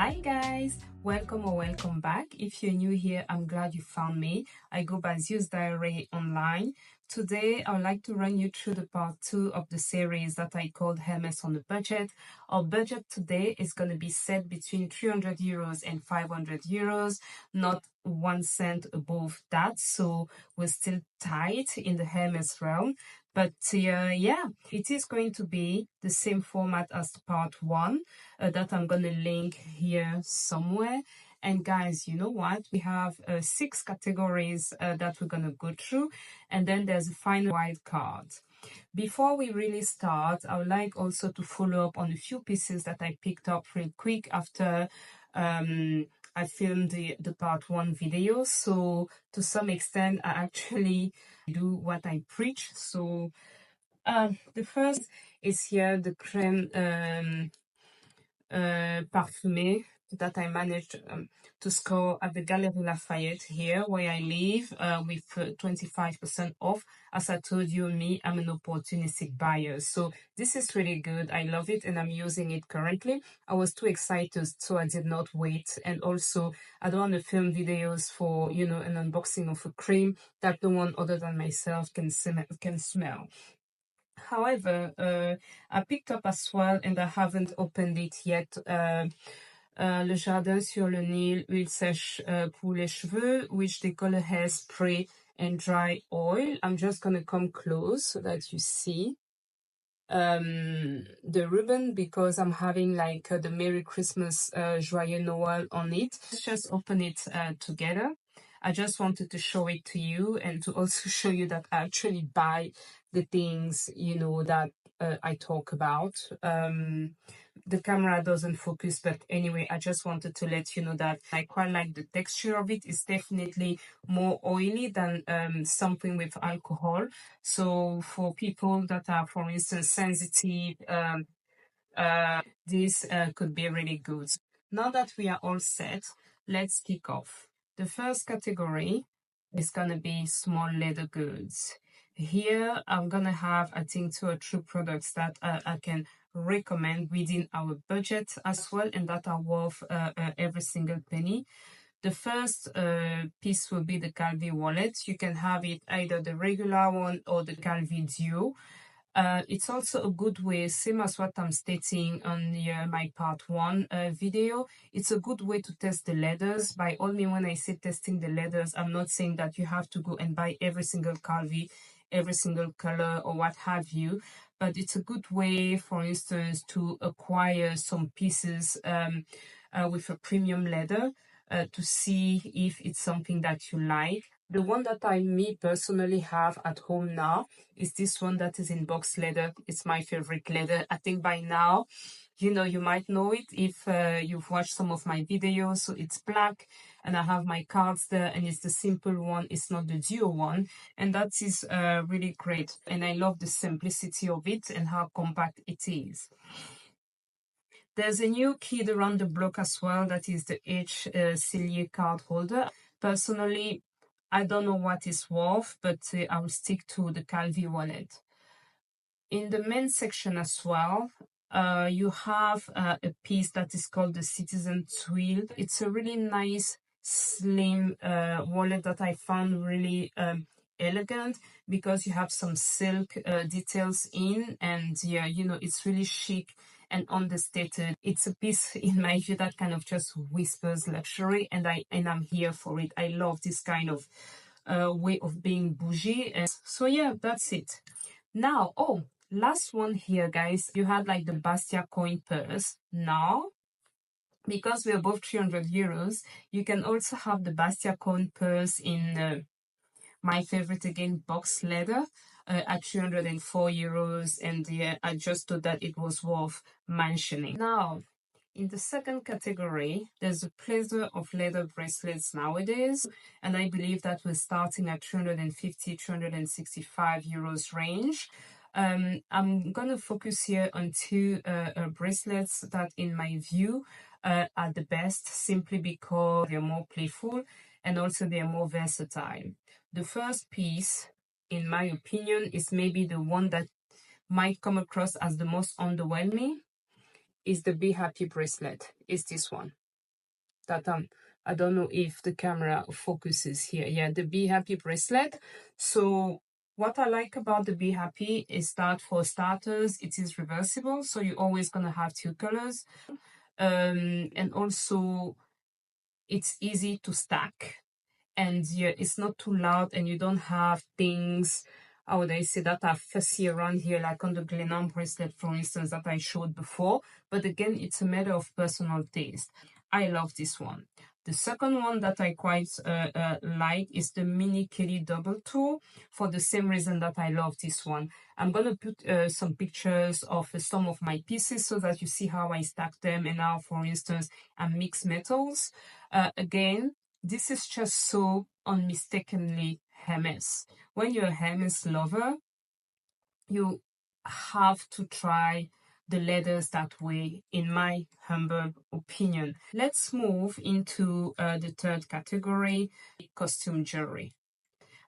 Hi guys, welcome or welcome back. If you're new here, I'm glad you found me. I go by Zeus Diary online. Today I would like to run you through the part 2 of the series that I called Hermes on a budget. Our budget today is going to be set between 300 euros and 500 euros, not 1 cent above that, so we're still tight in the Hermes realm. But yeah, it is going to be the same format as part 1 that I'm going to link here somewhere. And guys, you know what? We have 6 categories that we're going to go through. And then there's a final wild card. Before we really start, I would like also to follow up on a few pieces that I picked up real quick after I filmed the part 1 video. So to some extent, I actually do what I preach. So the first is here the crème parfumée that I managed to score at the Galerie Lafayette here where I live with 25% off. As I told you, I'm an opportunistic buyer. So this is really good. I love it and I'm using it currently. I was too excited, so I did not wait. And also, I don't want to film videos for, you know, an unboxing of a cream that no one other than myself can smell. However, I picked up as well, and I haven't opened it yet, Le Jardin sur le Nil huile sèche pour les cheveux, which they call a hairspray and dry oil. I'm just going to come close so that you see the ribbon, because I'm having like the Merry Christmas Joyeux Noël on it. Let's just open it together. I just wanted to show it to you and to also show you that I actually buy the things, you know, that I talk about. The camera doesn't focus, but anyway, I just wanted to let you know that I quite like the texture of it. It's definitely more oily than something with alcohol. So for people that are, for instance, sensitive, this could be really good. Now that we are all set, let's kick off. The first category is gonna be small leather goods. Here, I'm gonna have, I think, 2 or 3 products that I can recommend within our budget as well, and that are worth every single penny. The first piece will be the Calvi wallet. You can have it either the regular one or the Calvi Duo. It's also a good way, same as what I'm stating on my part 1 video. It's a good way to test the leathers. By all means, when I say testing the leathers, I'm not saying that you have to go and buy every single Calvi, every single color or what have you, but it's a good way, for instance, to acquire some pieces with a premium leather to see if it's something that you like. The one that me personally have at home now is this one that is in box leather. It's my favorite leather. I think by now, you know, you might know it if you've watched some of my videos. So it's black and I have my cards there, and it's the simple one. It's not the duo one. And that is really great. And I love the simplicity of it and how compact it is. There's a new kid around the block as well. That is the H. Cillier card holder. Personally, I don't know what it's worth, but I will stick to the Calvi wallet. In the men's section as well, you have a piece that is called the Citizen Twill. It's a really nice, slim wallet that I found really elegant, because you have some silk details in, and yeah, you know, it's really chic and understated. It's a piece, in my view, that kind of just whispers luxury, and I'm here for it. I love this kind of way of being bougie. And so yeah, that's it. Now, oh, last one here, guys. You had like the Bastia coin purse. Now, because we are both 300 euros, you can also have the Bastia coin purse in my favorite again, box leather, at 304 euros, and yeah, I just thought that it was worth mentioning. Now, in the second category, there's a plethora of leather bracelets nowadays, and I believe that we're starting at 350, 365 euros range. I'm gonna focus here on 2 bracelets that, in my view, are the best, simply because they're more playful and also they're more versatile. The first piece, in my opinion, is maybe the one that might come across as the most underwhelming, is the Be Happy bracelet. Is this one. that I don't know if the camera focuses here. Yeah, the Be Happy bracelet. So what I like about the Be Happy is that for starters, it is reversible. So you're always going to have two colors. And also it's easy to stack, and yeah, it's not too loud, and you don't have things, how would I say, that are fussy around here, like on the Glenarm bracelet, for instance, that I showed before. But again, it's a matter of personal taste. I love this one. The second one that I quite like is the Mini Kelly Double Toe, for the same reason that I love this one. I'm going to put some pictures of some of my pieces so that you see how I stack them and how, for instance, I mix metals. Again, this is just so unmistakably Hermes. When you're a Hermes lover, you have to try the leathers that way, in my humble opinion. Let's move into the third category, costume jewelry.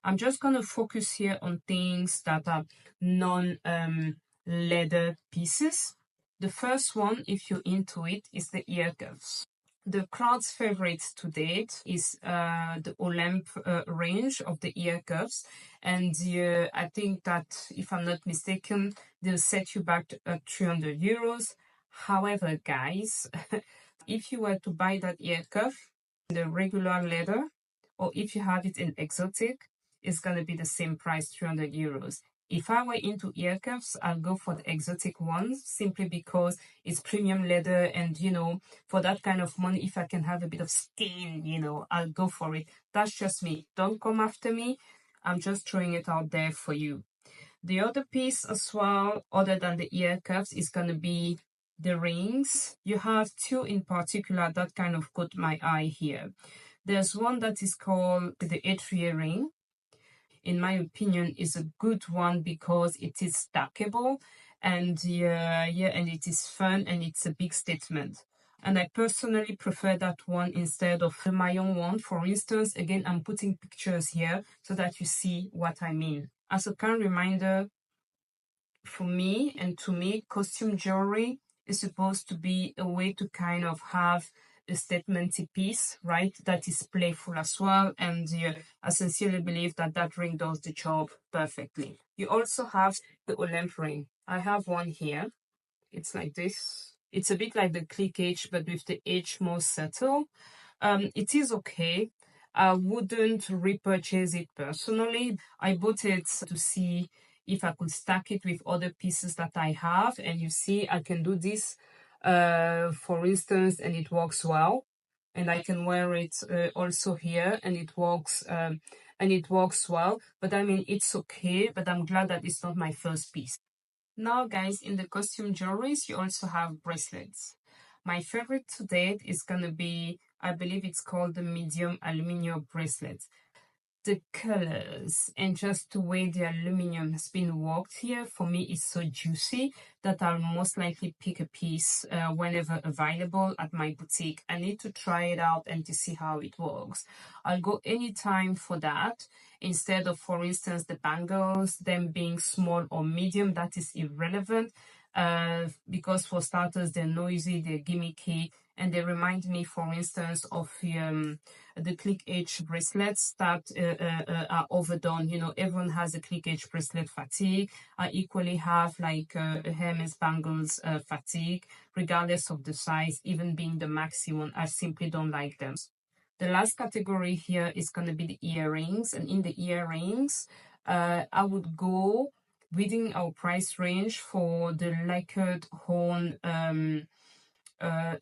I'm just going to focus here on things that are non-leather pieces. The first one, if you're into it, is the ear cuffs. The crowd's favorite to date is the Olympe range of the ear cuffs. And I think that, if I'm not mistaken, they'll set you back at 300 euros. However, guys, if you were to buy that ear cuff in the regular leather, or if you have it in exotic, it's going to be the same price, 300 euros. If I were into ear cuffs, I'll go for the exotic ones, simply because it's premium leather, and for that kind of money, if I can have a bit of skin, I'll go for it. That's just me. Don't come after me. I'm just throwing it out there for you. The other piece as well, other than the ear cuffs, is going to be the rings. You have two in particular that kind of caught my eye here. There's one that is called the Atria ring. In my opinion, is a good one because it is stackable, and and it is fun, and it's a big statement. And I personally prefer that one instead of the Mayon one. For instance, again, I'm putting pictures here so that you see what I mean. As a kind reminder, for me and to me, costume jewelry is supposed to be a way to kind of have a statementy piece, right? That is playful as well. And I sincerely believe that that ring does the job perfectly. You also have the Olympe ring. I have one here. It's like this. It's a bit like the click H, but with the H more subtle. It is okay. I wouldn't repurchase it personally. I bought it to see if I could stack it with other pieces that I have. And you see, I can do this, for instance, and it works well. And I can wear it also here, and it works well. But I mean, it's okay, but I'm glad that it's not my first piece. Now, guys, in the costume jewelries, you also have bracelets. My favorite to date is gonna be, I believe it's called the medium aluminium bracelet. The colors and just the way the aluminum has been worked here, for me, is so juicy that I'll most likely pick a piece whenever available at my boutique. I need to try it out and to see how it works. I'll go anytime for that, instead of, for instance, the bangles, them being small or medium. That is irrelevant, because for starters, they're noisy, they're gimmicky, and they remind me, for instance, of the click H bracelets that are overdone. Everyone has a click H bracelet fatigue. I equally have like a Hermes bangles fatigue, regardless of the size, even being the maxi one. I simply don't like them. The last category here is going to be the earrings, and in the earrings, I would go within our price range for the lacquered horn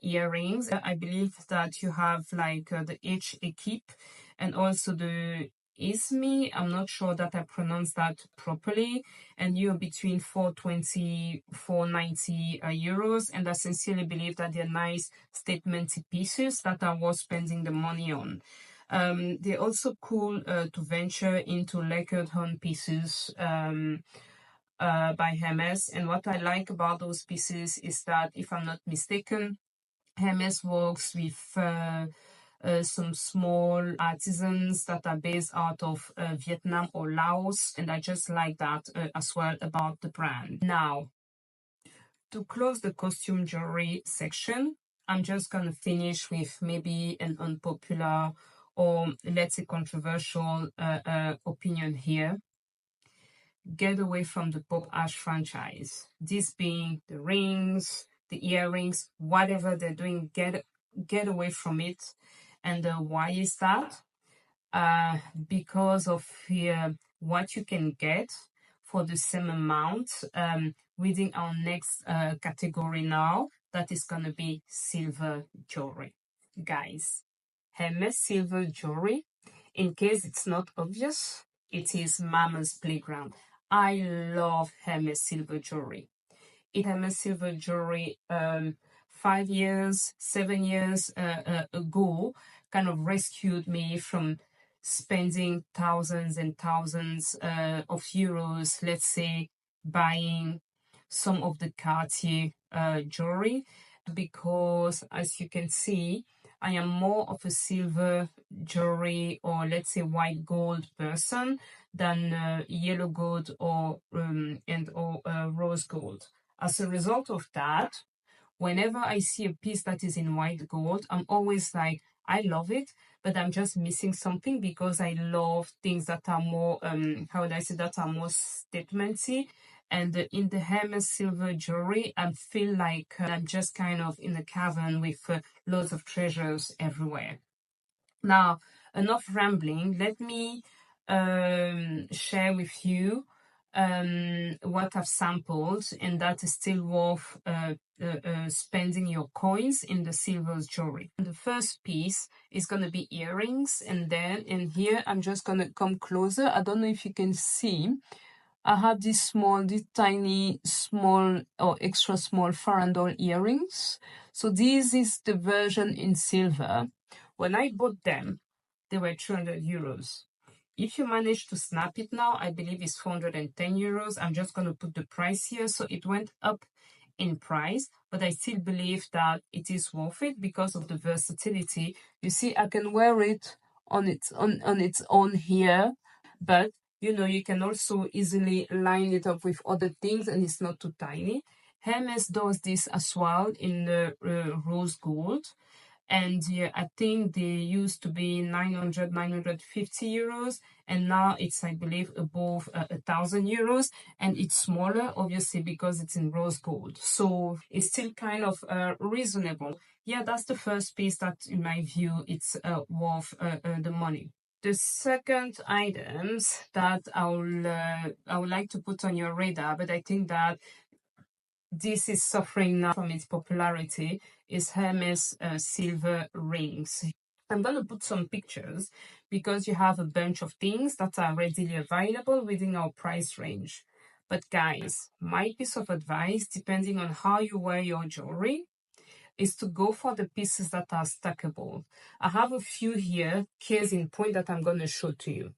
earrings. I believe that you have like the H Equipe and also the Ismi. I'm not sure that I pronounced that properly, and you're between 420, 490 euros. And I sincerely believe that they're nice statement pieces that are worth spending the money on. They're also cool to venture into lacquered horn pieces by Hermes. And what I like about those pieces is that, if I'm not mistaken, Hermes works with some small artisans that are based out of Vietnam or Laos, and I just like that as well about the brand. Now, to close the costume jewelry section, I'm just going to finish with maybe an unpopular or let's say controversial opinion here. Get away from the Pop Ash franchise. This being the rings, the earrings, whatever they're doing, get away from it. And why is that? Because of what you can get for the same amount within our next category now, that is going to be silver jewelry. Guys, Hermes silver jewelry, in case it's not obvious, it is Mama's playground. I love Hermes silver jewelry. Hermes silver jewelry 5 years, 7 years ago kind of rescued me from spending thousands and thousands of euros, let's say, buying some of the Cartier jewelry, because as you can see, I am more of a silver jewelry or let's say white gold person than yellow gold or rose gold. As a result of that, whenever I see a piece that is in white gold, I'm always like, I love it, but I'm just missing something, because I love things that are more, how would I say, that are more statementy. And in the Hermes silver jewelry, I feel like I'm just kind of in a cavern with loads of treasures everywhere. Now, enough rambling. Let me share with you what I've sampled, and that is still worth spending your coins in the silver jewelry. The first piece is going to be earrings, and then in here I'm just going to come closer. I don't know if you can see, I have this tiny small or extra small farandole earrings. So this is the version in silver. When I bought them, they were 200 euros. If you manage to snap it now, I believe it's 410 euros. I'm just going to put the price here. So it went up in price, but I still believe that it is worth it because of the versatility. You see, I can wear it on its own here, but you know, you can also easily line it up with other things and it's not too tiny. Hermes does this as well in the rose gold. And yeah, I think they used to be 900, 950 euros. And now it's, I believe, above 1,000 euros. And it's smaller, obviously, because it's in rose gold. So it's still kind of reasonable. Yeah, that's the first piece that, in my view, it's worth the money. The second items that I would like to put on your radar, but I think that this is suffering now from its popularity, is Hermes silver rings. I'm going to put some pictures because you have a bunch of things that are readily available within our price range. But guys, my piece of advice, depending on how you wear your jewelry, is to go for the pieces that are stackable. I have a few here, case in point, that I'm going to show to you.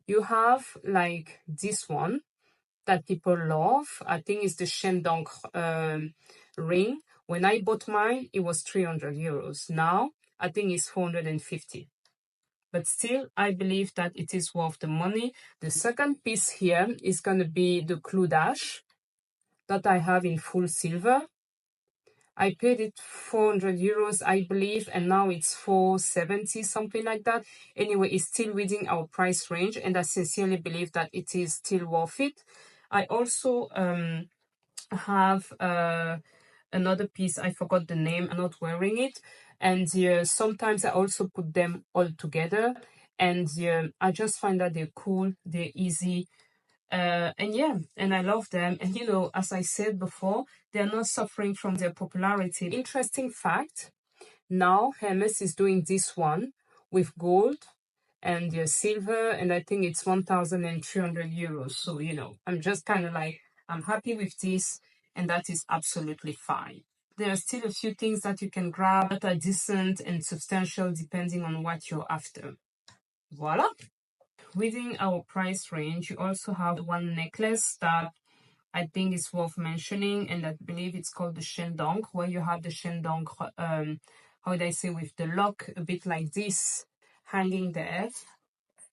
You have like this one that people love. I think it's the Shendong ring. When I bought mine, it was 300 euros. Now, I think it's 450. But still, I believe that it is worth the money. The second piece here is going to be the Clou Dash that I have in full silver. I paid it 400 euros, I believe, and now it's 470, something like that. Anyway, it's still within our price range, and I sincerely believe that it is still worth it. I also have another piece, I forgot the name, I'm not wearing it. And sometimes I also put them all together. And I just find that they're cool, they're easy. And yeah, and I love them. And you know, as I said before, they're not suffering from their popularity. Interesting fact, now Hermes is doing this one with gold and silver, and I think it's 1,300 euros. So, you know, I'm just kind of like, I'm happy with this, and that is absolutely fine. There are still a few things that you can grab that are decent and substantial depending on what you're after. Voila! Within our price range, you also have one necklace that I think is worth mentioning, and I believe it's called the Shendong, where you have the Shendong, how would I say, with the lock, a bit like this, hanging there.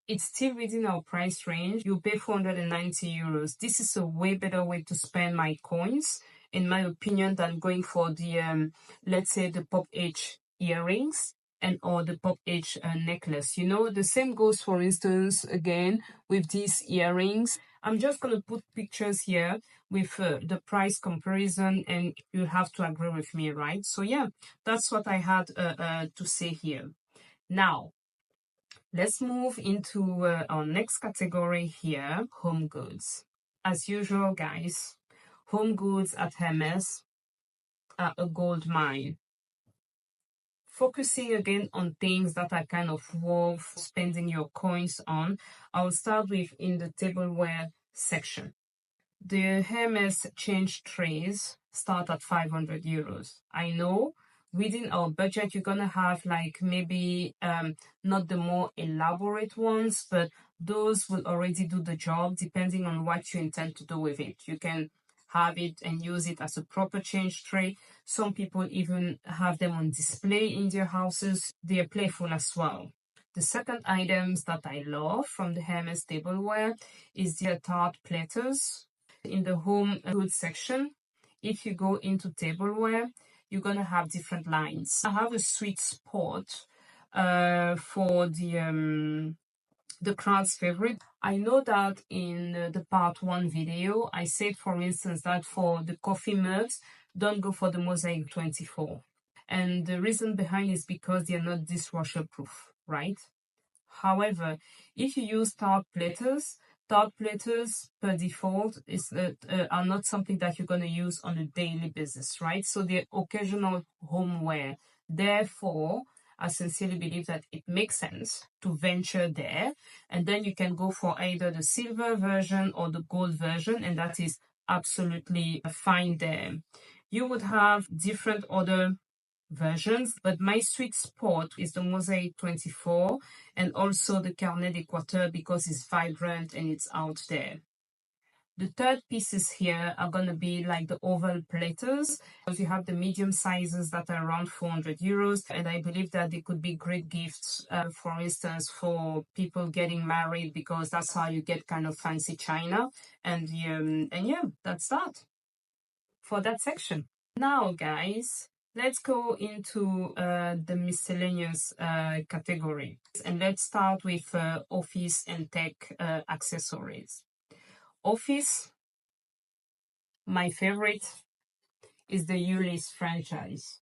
It's still within our price range. You pay 490 euros. This is a way better way to spend my coins. in my opinion, than going for the, let's say, the pop H earrings and or the pop H necklace. You know, the same goes, for instance, again, with these earrings. I'm just going to put pictures here with the price comparison, and you have to agree with me, right? So yeah, that's what I had to say here. Now, let's move into our next category here, home goods. As usual, guys, home goods at Hermes are a gold mine. Focusing again on things that are kind of worth spending your coins on, I'll start with in the tableware section. The Hermes change trays start at 500 euros. I know within our budget, you're gonna have like maybe not the more elaborate ones, but those will already do the job depending on what you intend to do with it. You can have it and use it as a proper change tray. Some people even have them on display in their houses. They are playful as well. The second items that I love from the Hermes tableware is the tart platters. In the home goods section, if you go into tableware, you're gonna have different lines. I have a sweet spot for the crowd's favorite. I know that in the part 1 video, I said, for instance, that for the coffee mugs, don't go for the Mosaic 24. And the reason behind is because they are not dishwasher proof, right? However, if you use tart platters per default are not something that you're going to use on a daily basis, right? So they're occasional homeware. Therefore, I sincerely believe that it makes sense to venture there, and then you can go for either the silver version or the gold version, and that is absolutely fine there. You would have different other versions, but my sweet spot is the Mosaic 24 and also the Carnet d'Équateur because it's vibrant and it's out there. The third pieces here are going to be like the oval platters, because you have the medium sizes that are around 400 euros, and I believe that they could be great gifts, for instance, for people getting married, because that's how you get kind of fancy china. And yeah, that's that for that section. Now, guys, let's go into the miscellaneous category, and let's start with office and tech accessories. Office, my favorite is the Ulysse franchise.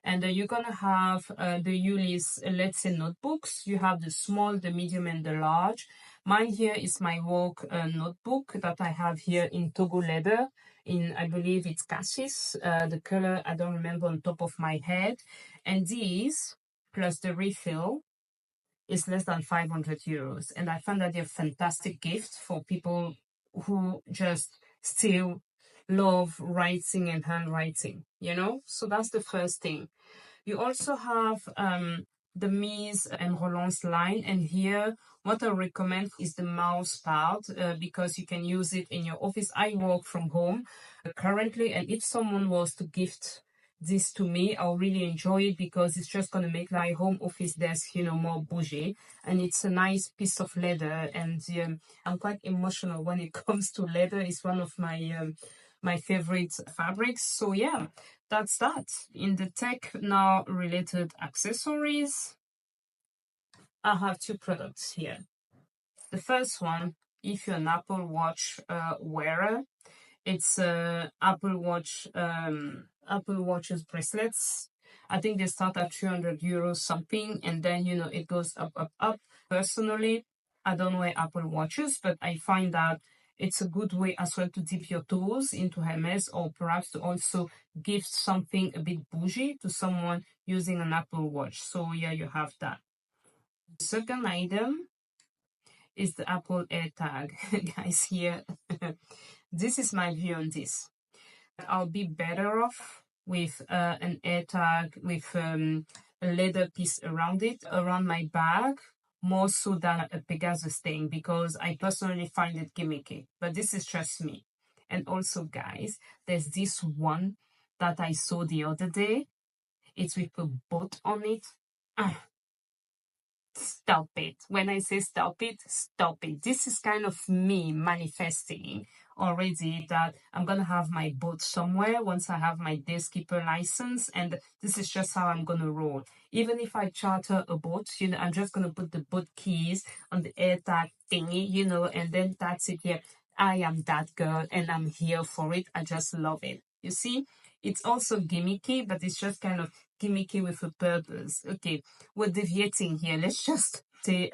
And you're gonna have the Ulysse, let's say, notebooks. You have the small, the medium, and the large. Mine here is my work notebook that I have here in Togo leather. In, I believe it's cassis. The color I don't remember on top of my head. And these, plus the refill, is less than 500 euros. And I found that they're a fantastic gift for people who just still love writing and handwriting, you know? So that's the first thing. You also have the Mise and Roland's line, and here what I recommend is the mouse pad because you can use it in your office. I work from home currently, and if someone was to gift this to me, I'll really enjoy it because it's just going to make my home office desk, you know, more bougie. And it's a nice piece of leather, and I'm quite emotional when it comes to leather. It's one of my my favorite fabrics. So yeah, that's that. In the tech now related accessories, I have two products here. The first one, if you're an Apple Watch wearer, it's Apple Watches bracelets. I think they start at 300 euros something, and then, you know, it goes up, up, up. Personally, I don't wear Apple Watches, but I find that it's a good way as well to dip your toes into Hermes, or perhaps to also gift something a bit bougie to someone using an Apple Watch. So yeah, you have that. The second item is the Apple AirTag. Guys, here, this is my view on this. I'll be better off with an AirTag with a leather piece around it, around my bag, more so than a Pegasus thing, because I personally find it gimmicky. But this is just me. And also, guys, there's this one that I saw the other day. It's with a boat on it. Stop it. When I say stop it, stop it. This is kind of me manifesting already that I'm gonna have my boat somewhere once I have my day skipper license, and this is just how I'm gonna roll. Even if I charter a boat, you know, I'm just gonna put the boat keys on the air tag thingy, you know, and then that's it. Yeah, I am that girl and I'm here for it. I just love it. You see, it's also gimmicky, but it's just kind of gimmicky with a purpose. Okay, we're deviating here. Let's just stay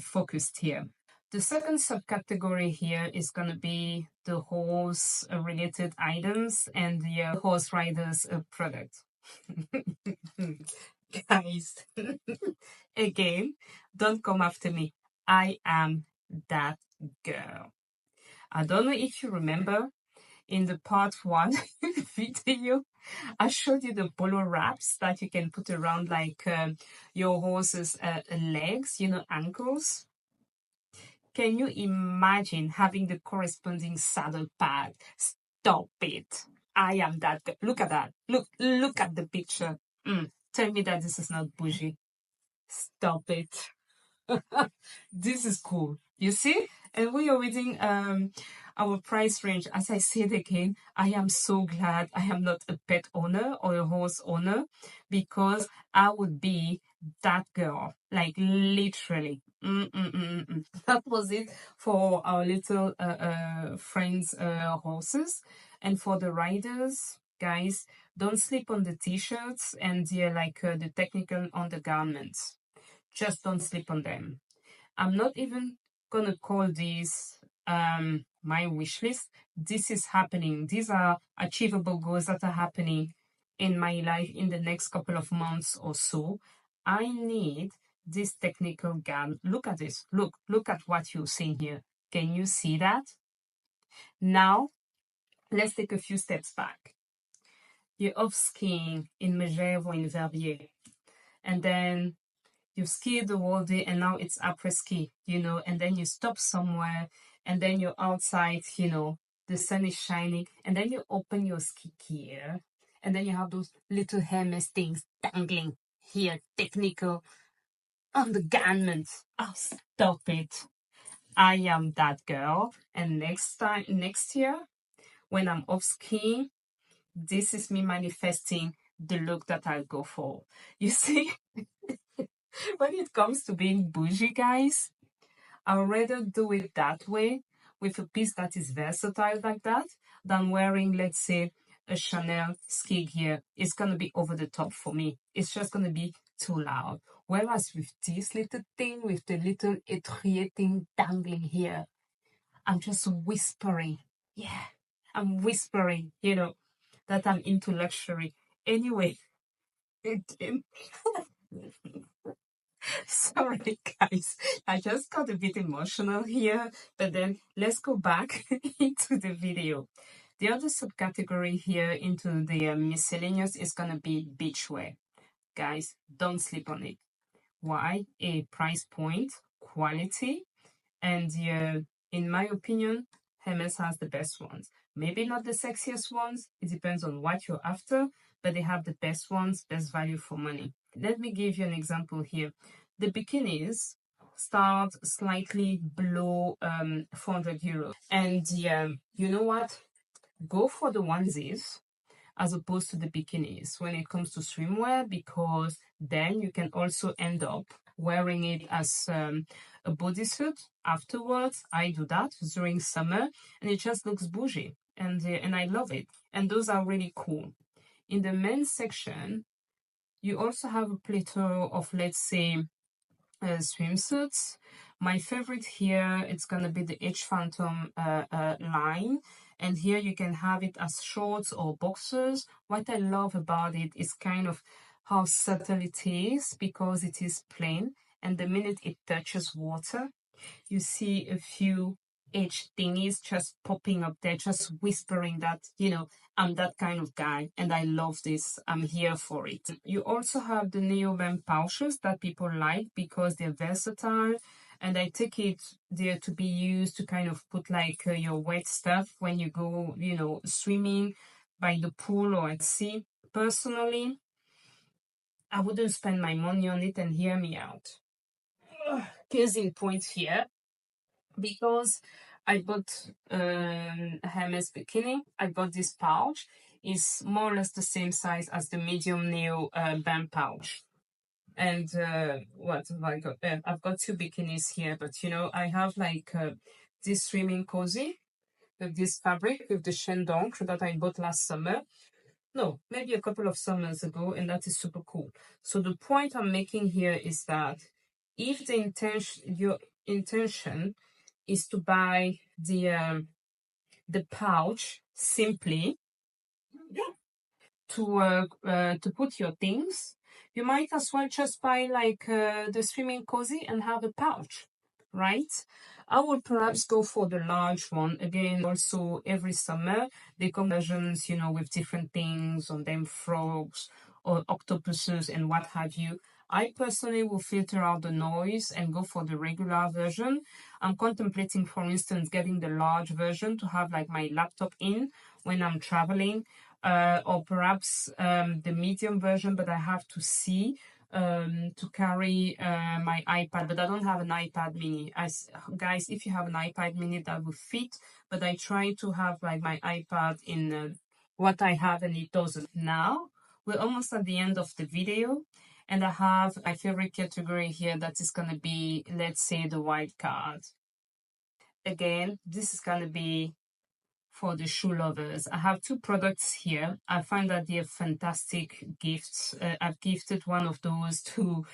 focused here. The second subcategory here is going to be the horse related items and the horse riders product. Guys, again, don't come after me. I am that girl. I don't know if you remember in the part 1 video, I showed you the polo wraps that you can put around like your horse's legs, you know, ankles. Can you imagine having the corresponding saddle pad? Stop it. I am that. Look at that. Look at the picture. Tell me that this is not bougie. Stop it. This is cool. You see? And we are reading our price range. As I said again, I am so glad I am not a pet owner or a horse owner, because I would be that girl, like literally. That was it for our little friends' horses. And for the riders, guys, don't sleep on the t-shirts and the technical undergarments. Just don't sleep on them. I'm not even gonna call these my wish list. This is happening. These are achievable goals that are happening in my life in the next couple of months or so. I need this technical gown. Look at this. Look at what you're seeing here. Can you see that? Now, let's take a few steps back. You're off skiing in Megève or in Verbier, and then you've skied the whole day and now it's après ski, you know, and then you stop somewhere and then you're outside, you know, the sun is shining, and then you open your ski gear and then you have those little Hermes things dangling here, technical undergarments. Oh, stop it. I am that girl. And next year, when I'm off skiing, this is me manifesting the look that I'll go for. You see? When it comes to being bougie, guys, I'd rather do it that way with a piece that is versatile like that than wearing, let's say, a Chanel ski gear. It's going to be over the top for me. It's just going to be too loud. Whereas with this little thing, with the little étrier thing dangling here, I'm just whispering. Yeah, I'm whispering, you know, that I'm into luxury. Anyway, again. Sorry, guys. I just got a bit emotional here, but then let's go back into the video. The other subcategory here into the miscellaneous is going to be beachwear. Guys, don't sleep on it. Why? A price point, quality, and in my opinion, Hermes has the best ones. Maybe not the sexiest ones. It depends on what you're after, but they have the best ones, best value for money. Let me give you an example here. The bikinis start slightly below 400 euros. And you know what? Go for the onesies as opposed to the bikinis when it comes to swimwear, because then you can also end up wearing it as a bodysuit afterwards. I do that during summer and it just looks bougie, and I love it. And those are really cool. In the men's section, you also have a plethora of, let's say, swimsuits. My favorite here, it's gonna be the H Phantom line, and here you can have it as shorts or boxers. What I love about it is kind of how subtle it is, because it is plain, and the minute it touches water, you see a few H thingies just popping up there, just whispering that, you know, I'm that kind of guy and I love this. I'm here for it. You also have the neoprene pouches that people like because they're versatile. And I take it there to be used to kind of put like your wet stuff when you go, you know, swimming by the pool or at sea. Personally, I wouldn't spend my money on it, and hear me out. Case in point here, because I bought Hermes bikini. I bought this pouch. It's more or less the same size as the medium neo band pouch. And what have I got? I've got two bikinis here, but you know, I have like this swimming cozy with this fabric with the chaîne d'encre that I bought last summer. No, maybe a couple of summers ago, and that is super cool. So the point I'm making here is that if your intention is to buy the pouch simply to put your things, you might as well just buy like the swimming cozy and have a pouch, right? I would perhaps go for the large one. Again, also every summer they come versions, you know, with different things on them, frogs or octopuses and what have you. I personally will filter out the noise and go for the regular version. I'm contemplating, for instance, getting the large version to have like my laptop in when I'm traveling, or perhaps the medium version, but I have to see to carry my iPad, but I don't have an iPad mini. Guys, if you have an iPad mini, that would fit, but I try to have like my iPad in what I have, and it doesn't. Now we're almost at the end of the video, and I have my favorite category here that is going to be, let's say, the white card. Again, this is going to be for the shoe lovers. I have two products here. I find that they're fantastic gifts. I've gifted one of those to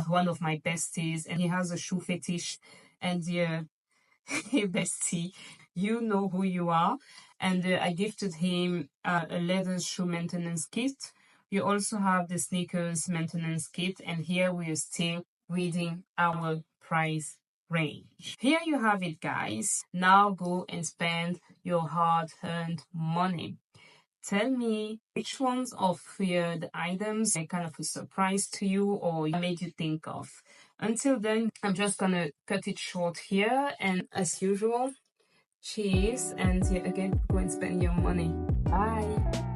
one of my besties, and he has a shoe fetish. And hey, bestie, you know who you are. And I gifted him a leather shoe maintenance kit. You also have the sneakers maintenance kit, and here we are still reading our price range. Here you have it, guys. Now go and spend your hard-earned money. Tell me which ones of the items are kind of a surprise to you or made you think of. Until then, I'm just gonna cut it short here, and as usual, cheers, and again, go and spend your money. Bye.